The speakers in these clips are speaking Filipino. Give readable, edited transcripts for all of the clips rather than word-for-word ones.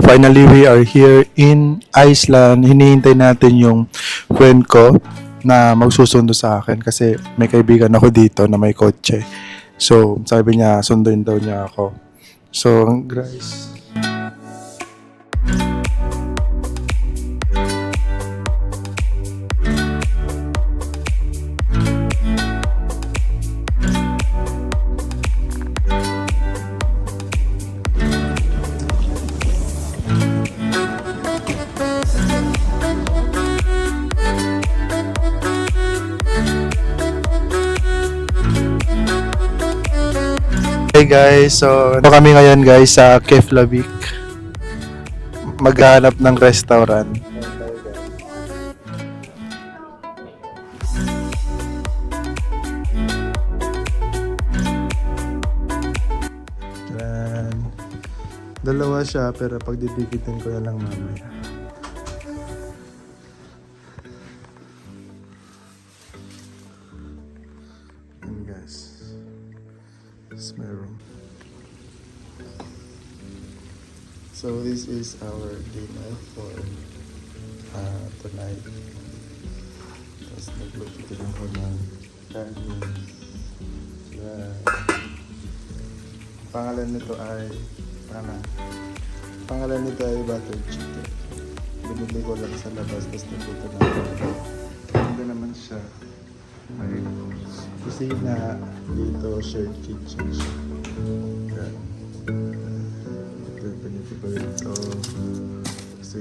finally we are here in Iceland. Hinihintay natin yung friend ko na magsusundo sa akin kasi may kaibigan ako dito na may kotse. So, sabi niya, sunduin daw niya ako. So, guys. Hey guys, so ito kami ngayon guys sa Keflavik. Maghanap ng restaurant. Yan. Dalawa siya pero pagdidikitin ko na lang mamaya. Yan guys. This is my room. So this is our dinner for tonight. Tapos nagluto din ako ng kanin. Yeah. Pangalan nito ay butter chicken. Binili ko lang sa labas tapos nagluto na ako. Ganda naman siya. May kusina dito, shared kitchen siya. Yan. Ito yung pinitiba dito. Kasi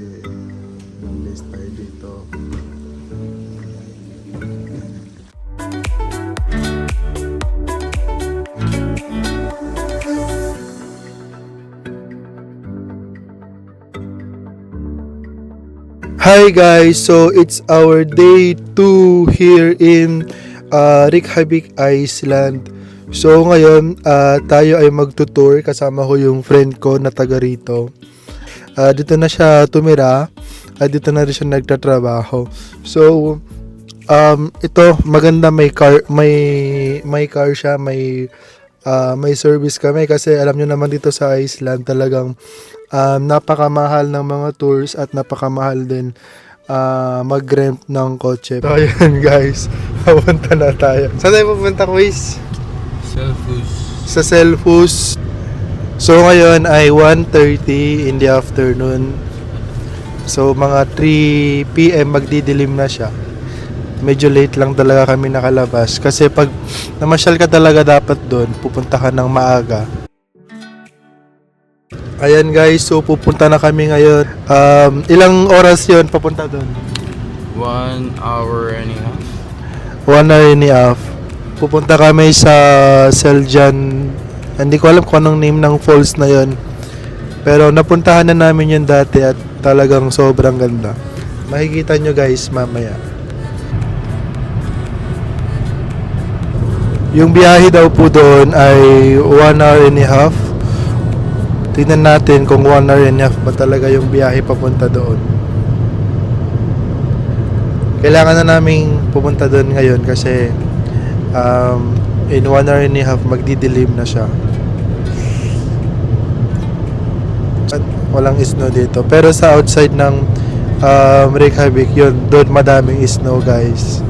yung list tayo dito. Hi guys, so it's our day 2 here in Reykjavik, Iceland. So ngayon tayo ay magtutour kasama ko yung friend ko na taga rito. Dito na siya tumira at dito na rin siya nagtatrabaho. So ito maganda, may car siya, may service kami kasi alam nyo naman dito sa Iceland talagang napakamahal ng mga tours at napakamahal din mag-rent ng kotse. So ayan guys, papunta na tayo. Saan tayo pupunta, Quiz? Selfus. Sa Selfus. So ngayon ay 1:30 in the afternoon. So mga 3 PM magdidilim na siya. Medyo late lang talaga kami nakalabas kasi pag namasyal ka talaga dapat doon, pupunta ka ng maaga. Ayan guys, so pupunta na kami ngayon. Ilang oras yon papunta doon? 1 hour and a half. 1 hour and a half. Pupunta kami sa Seljan. Hindi ko alam kung anong name ng falls na yon. Pero napuntahan na namin yun dati at talagang sobrang ganda. Makikita nyo guys mamaya. Yung biyahe daw po doon ay 1 hour and a half. Tingnan natin kung 1 hour and a half ba talaga yung biyahe papunta doon. Kailangan na naming pupunta doon ngayon kasi in 1 hour and a half magdidilim na siya. At walang snow dito. Pero sa outside ng Reykjavik, yun, doon madaming snow guys.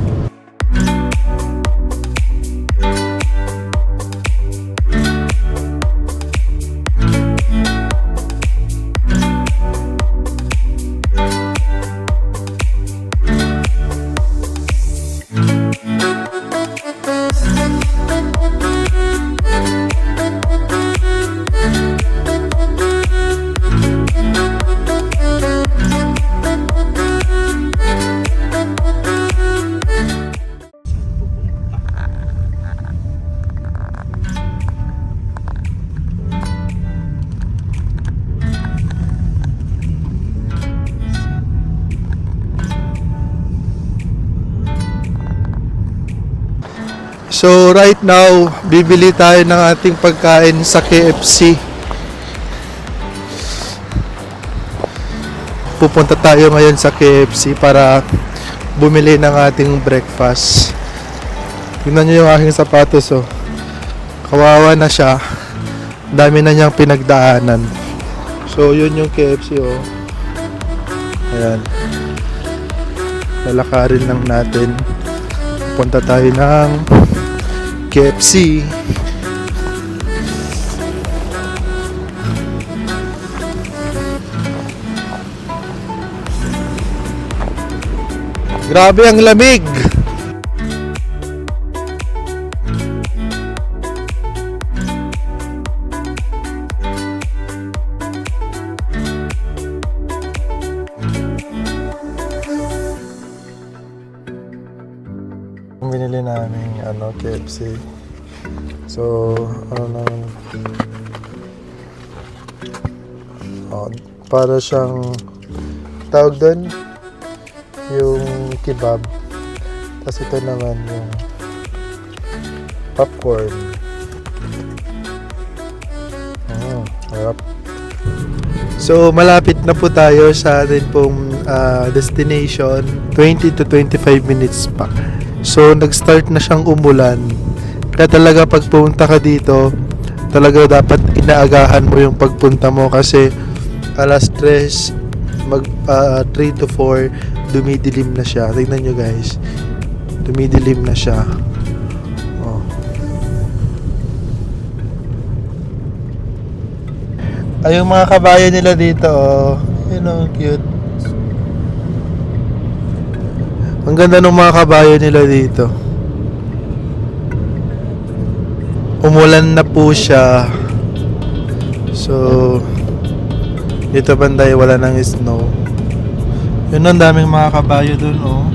So right now, bibili tayo ng ating pagkain sa KFC. Pupunta tayo ngayon sa KFC para bumili ng ating breakfast. Tingnan nyo yung aking sapatos, oh. Kawawa na siya. Dami na niyang pinagdaanan. So, yun yung KFC, oh. Ayan. Lalakarin lang natin. Punta tayo ng KFC. Grabe ang lamig! Binili namin KFC. So, para siyang tawag doon yung kebab. Tapos ito naman yung popcorn. Harap. So, malapit na po tayo sa atin pong destination. 20 to 25 minutes pa. So, nag-start na siyang umulan. Kaya talaga pag pumunta ka dito, talaga dapat inaagahan mo yung pagpunta mo kasi alas 3, 3 to 4, dumidilim na siya. Tingnan nyo guys. Dumidilim na siya. Oh. Ay, yung mga kabayo nila dito, oh. Cute. Ang ganda ng mga kabayo nila dito. Umulan na po siya. So, dito banday wala nang snow. Yun, ang daming mga kabayo dun, oh.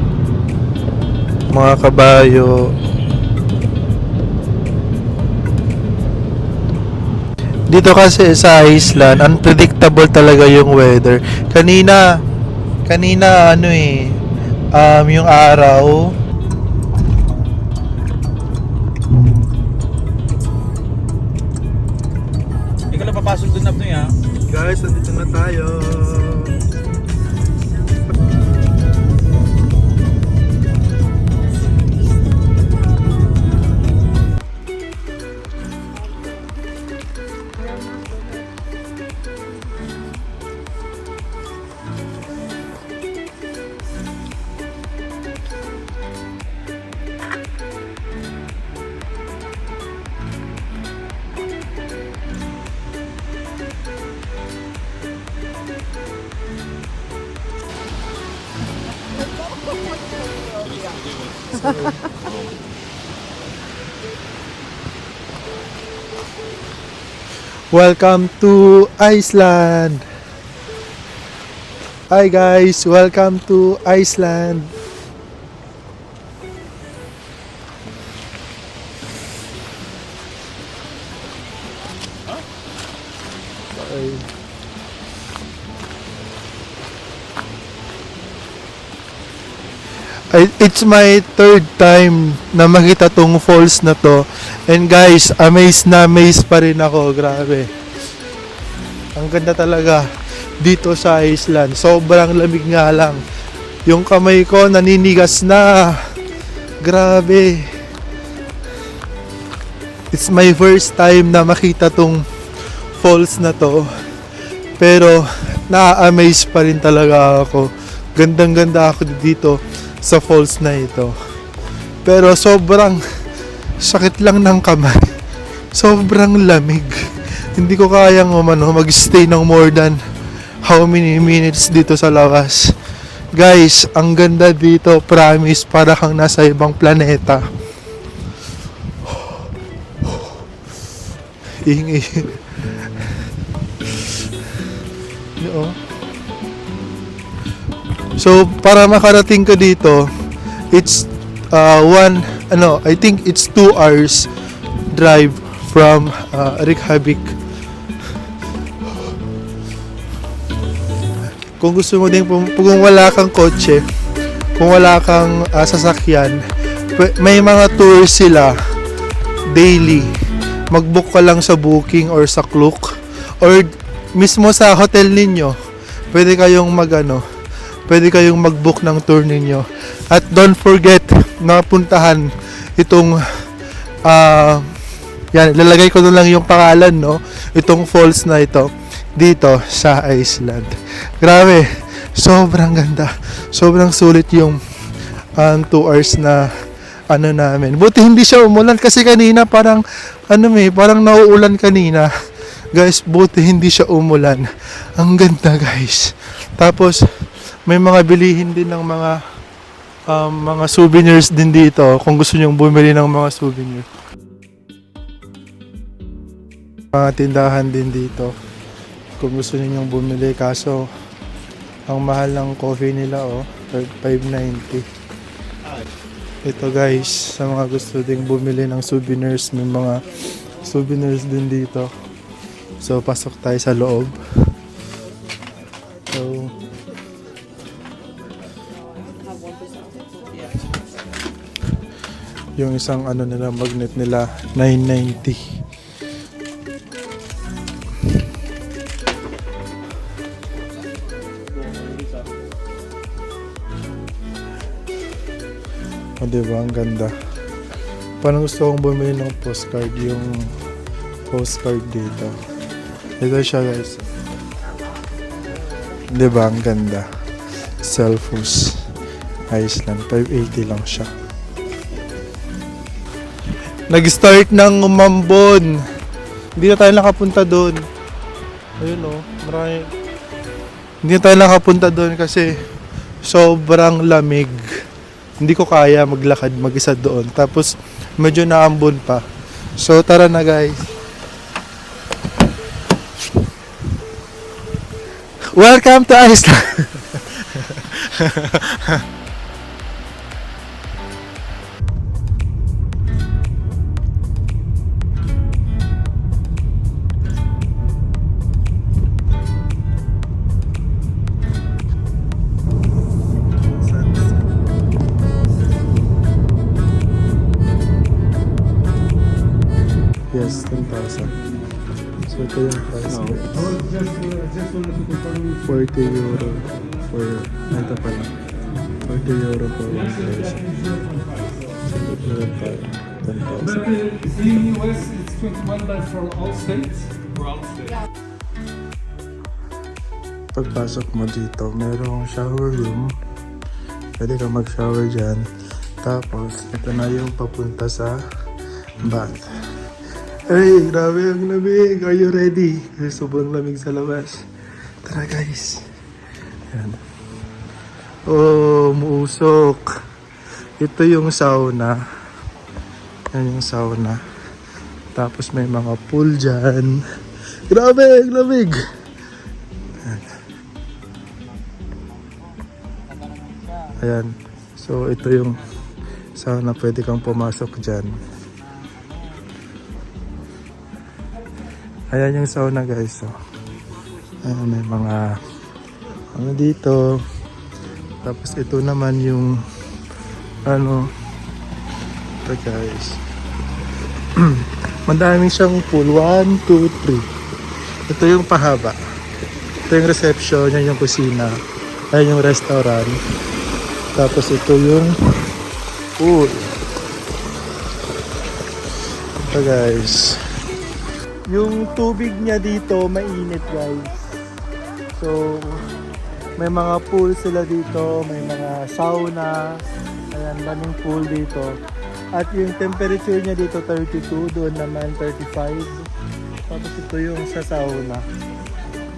Mga kabayo. Dito kasi sa Iceland, unpredictable talaga yung weather. Kanina yung araw. Ikaw na papasok dun na ya. Guys, nandito na tayo. Welcome to Iceland. Hi guys, welcome to Iceland. It's my third time na makita tong falls na to. And guys, amazed na amazed pa rin ako. Grabe. Ang ganda talaga dito sa Iceland. Sobrang lamig nga lang. Yung kamay ko naninigas na. Grabe. It's my first time na makita tong falls na to. Pero na-amaze pa rin talaga ako. Gandang-ganda ako dito sa falls na ito. Pero sobrang sakit lang ng kamay. Sobrang lamig. Hindi ko kayang mag-stay ng more than how many minutes dito sa labas. Guys, ang ganda dito. Promise, para kang nasa ibang planeta. Ingay. So, para makarating ka dito, it's I think it's 2 hours drive from Reykjavik. Kung gusto mo din, kung wala kang kotse, kung wala kang sasakyan, may mga tours sila daily. Mag-book ka lang sa Booking or sa Klook or mismo sa hotel ninyo. Pwede kayong mag-book ng tour ninyo. At don't forget na puntahan itong yan, lalagay ko na lang yung pangalan, no? Itong falls na ito. dito sa Iceland. Grabe, sobrang ganda. Sobrang sulit yung 2 hours na ano namin. Buti hindi siya umulan kasi kanina parang parang nauulan kanina. Guys, buti hindi siya umulan. Ang ganda, guys. Tapos may mga bilihin din ng mga souvenirs din dito kung gusto nyong bumili ng mga souvenir. Mga tindahan din dito kung gusto ninyong bumili, kaso ang mahal ng coffee nila $5.90. Ito guys, sa mga gusto ding bumili ng souvenirs, may mga souvenirs din dito. So pasok tayo sa loob. So yung isang nila, magnet nila, $9.90. O diba, ang ganda. Parang gusto kong bumili ng postcard, yung postcard dito. Ito siya guys. Diba, ang ganda. Selfos Iceland, $5.80 lang siya. Nag-start ng umambon. Hindi na tayo nakapunta doon. Ayun marami. Hindi na tayo nakapunta doon kasi sobrang lamig. Hindi ko kaya maglakad mag-isa doon. Tapos medyo naambon pa. So tara na guys. Welcome to Iceland. Yes, 10,000. So ito yung price. No. €40 for ito pala. €40 for 1 person. So meron tayo 10,000. In US, it's $21 for all states. Pagpasok mo dito, merong shower room. Pwede ka mag-shower dyan. Tapos, ito na yung papunta sa bath. Ay, grabe ang lamig. Are you ready? Sobrang lamig sa labas. Tara guys. Ayan. Oh, muusok. Ito yung sauna. Yan yung sauna. Tapos may mga pool dyan. Grabe, ang lamig. Ayan. So, ito yung sauna. Pwede kang pumasok dyan. Ayan yung sauna guys. Ayan, may mga dito. Tapos ito naman yung ito guys. Madaming siyang pool. 1, 2, 3. Ito yung pahaba. Ito yung reception. Yan yung kusina. Ayan yung restaurant. Tapos ito yung pool. Ito guys. Yung tubig niya dito mainit guys. So may mga pool sila dito, may mga sauna. Ayan, daming pool dito. At yung temperature niya dito 32, doon naman 35. Tapos ito yung sa sauna.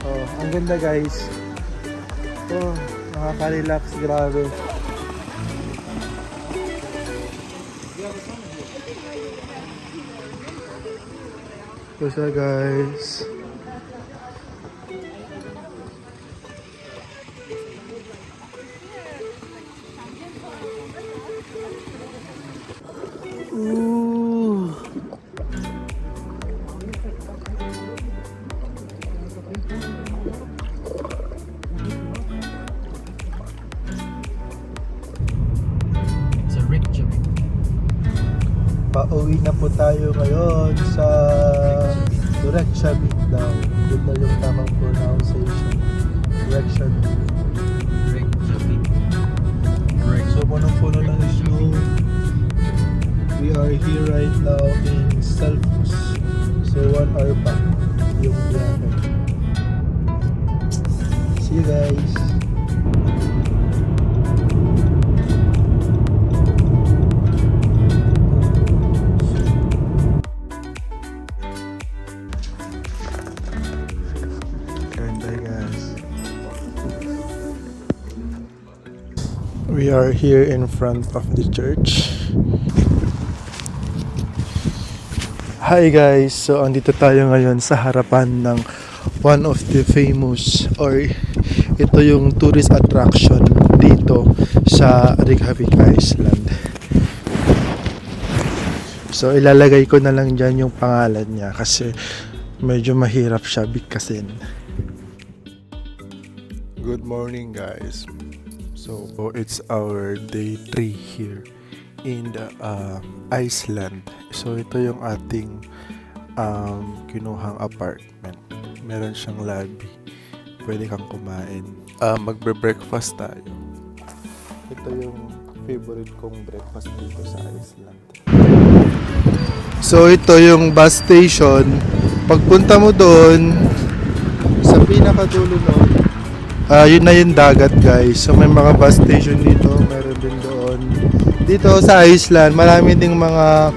Oh, ang ganda guys. Oh, nakaka-relax, grabe. Ito siya guys. Ooh. It's a Reykjavik. Pauwi na po tayo ngayon sa Reykjavik daw. Yun na yung tamang pronunciation. Reykjavik. Reykjavik. So punong-puno ng snow. We are here right now in Selfos. So 1 hour pa yung biyahe. See you guys. And bye guys. We are here in front of the church. Hi guys! So andito tayo ngayon sa harapan ng one of the famous or ito yung tourist attraction dito sa Reykjavik Iceland. So ilalagay ko na lang dyan yung pangalan niya kasi medyo mahirap siya bigkasin. Good morning guys. So it's our day 3 here in the Iceland. So ito yung ating kinuhang apartment. Meron siyang lobby. Pwede kang kumain. Magbre-breakfast tayo. Ito yung favorite kong breakfast dito sa Iceland. So ito yung bus station. Pagpunta mo doon sa pinakadulo noon, yun na yung dagat guys. So may mga bus station dito, meron din doon. Dito sa Iceland, marami ding mga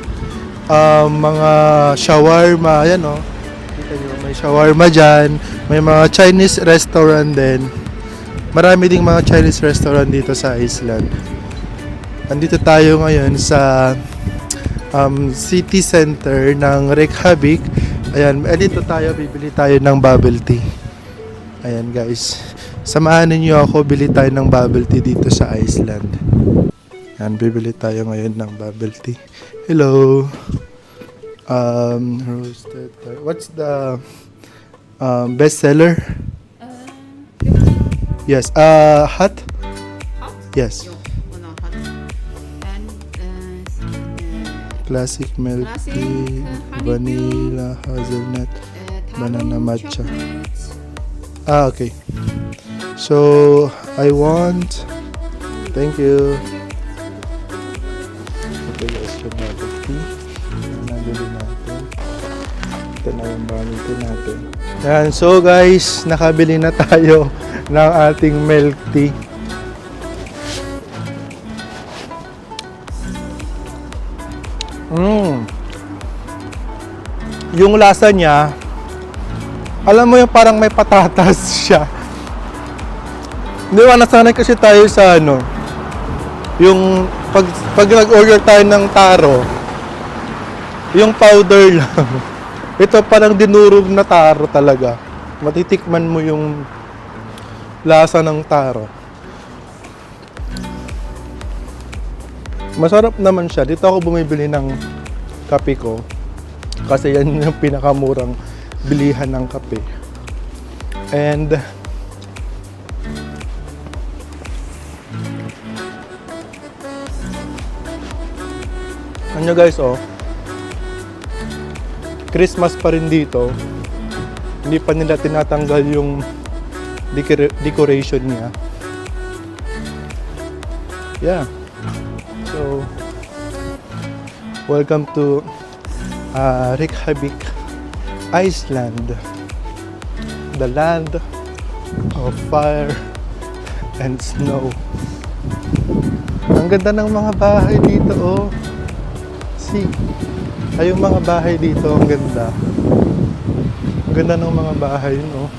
shawarma, ayan o. Kita nyo, may shawarma dyan. May mga Chinese restaurant din. Marami ding mga Chinese restaurant dito sa Iceland. Andito tayo ngayon sa city center ng Reykjavik. Ayan, dito tayo, bibili tayo ng bubble tea. Ayan guys. Samahan niyo ako, bili tayo ng bubble tea dito sa Iceland. Yan, bibili tayo ngayon ng bubble tea. Hello. Roasted. What's the best seller? Yes. Hot? Hot? Yes. Jo, no, hot. And Classic milk Classic, tea, honeydew, vanilla, hazelnut, banana matcha. chocolate. Okay. So, I want... Thank you. Okay guys, yung bubble tea. Nabili natin. Ito na yung bubble tea natin. Yan. So guys, nakabili na tayo ng ating milk tea. Yung lasa niya, alam mo yung parang may patatas siya. Hindi ba, nasanay kasi tayo sa yung pag nag-order tayo ng taro, yung powder lang. Ito parang dinurog na taro talaga. Matitikman mo yung lasa ng taro. Masarap naman siya. Dito ako bumibili ng kape ko. Kasi yan yung pinakamurang bilihan ng kape. And ano guys, Christmas pa rin dito. Hindi pa nila tinatanggal yung decoration niya. Yeah. So, welcome to Reykjavik, Iceland, the land of fire and snow. Ang ganda ng mga bahay dito, See, ay yung mga bahay dito, ang ganda. Ang ganda ng mga bahay, no?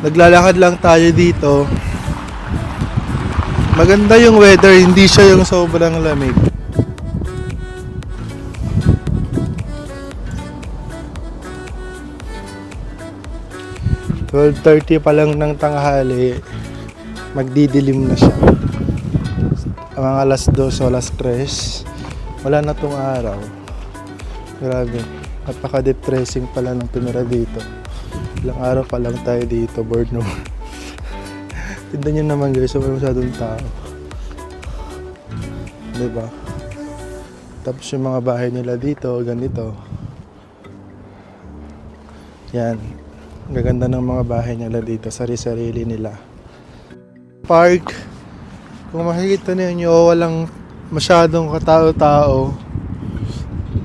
Naglalakad lang tayo dito. Maganda yung weather, hindi siya yung sobrang lamig. "12:30 pa lang ng tanghali, magdidilim na siya. Mga alas 2 o alas 3, wala na tong araw. Grabe, napaka-depressing pala ng tumira dito. Ilang araw pa lang tayo dito, bored no. Tignan nyo naman guys, wala masyadong tao. Diba? Tapos yung mga bahay nila dito, ganito. Yan. Gaganda ng mga bahay nila dito, sari-sarili nila. Park. Kung makikita ninyo, walang masyadong katao-tao.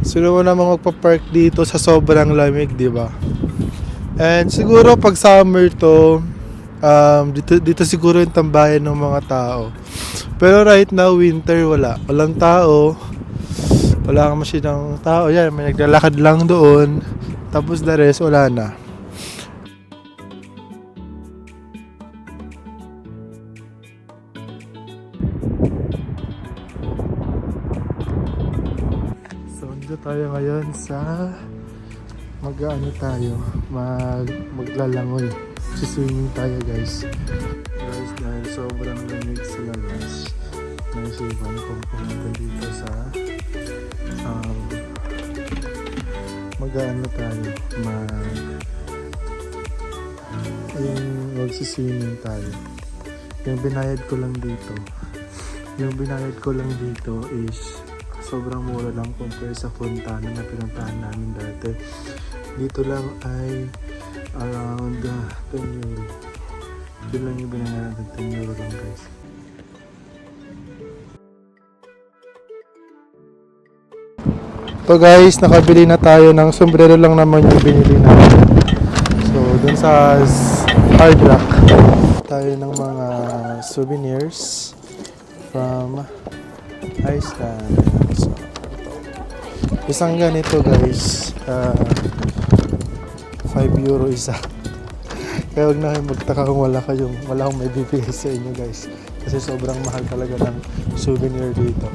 Sino mo namang magpa-park dito sa sobrang lamig, di ba? And siguro pag summer to, dito siguro yung tambayan ng mga tao. Pero right now, winter, walang tao. Wala kang masyadong tao. Yan, may naglalakad lang doon. Tapos the rest, wala na. So, dito tayo ngayon sa maglalangoy. Siswimming tayo guys. Guys, dahil sobrang lamig sa labas, naisipan kong pumunta dito sa magsiswimming tayo. Yung binayad ko lang dito is sobrang mura lang compare sa Fontana na pinuntahan namin dati. Dito lang ay around 10 euro. Yun lang yung binayad natin, 10 euro lang guys. So guys, nakabili na tayo ng sombrero lang naman yung binili natin. So dun sa Hard Rock tayo ng mga souvenirs from Iceland. So, isang ganito guys, 5 euro isa. Kaya huwag na kayo magtaka kung wala akong may bibigay sa inyo guys. Kasi sobrang mahal talaga ng souvenir dito.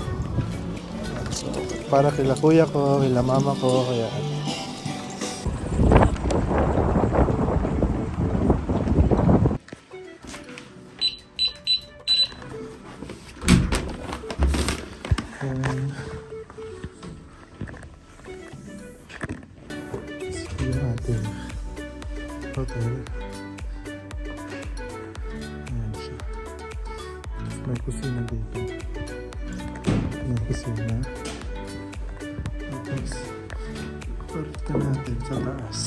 So, para kila kuya ko, kila mama ko, kaya sige natin hotel. Ayan siya. May kusina dito. May kusina. Tapos kwarto natin sa taas.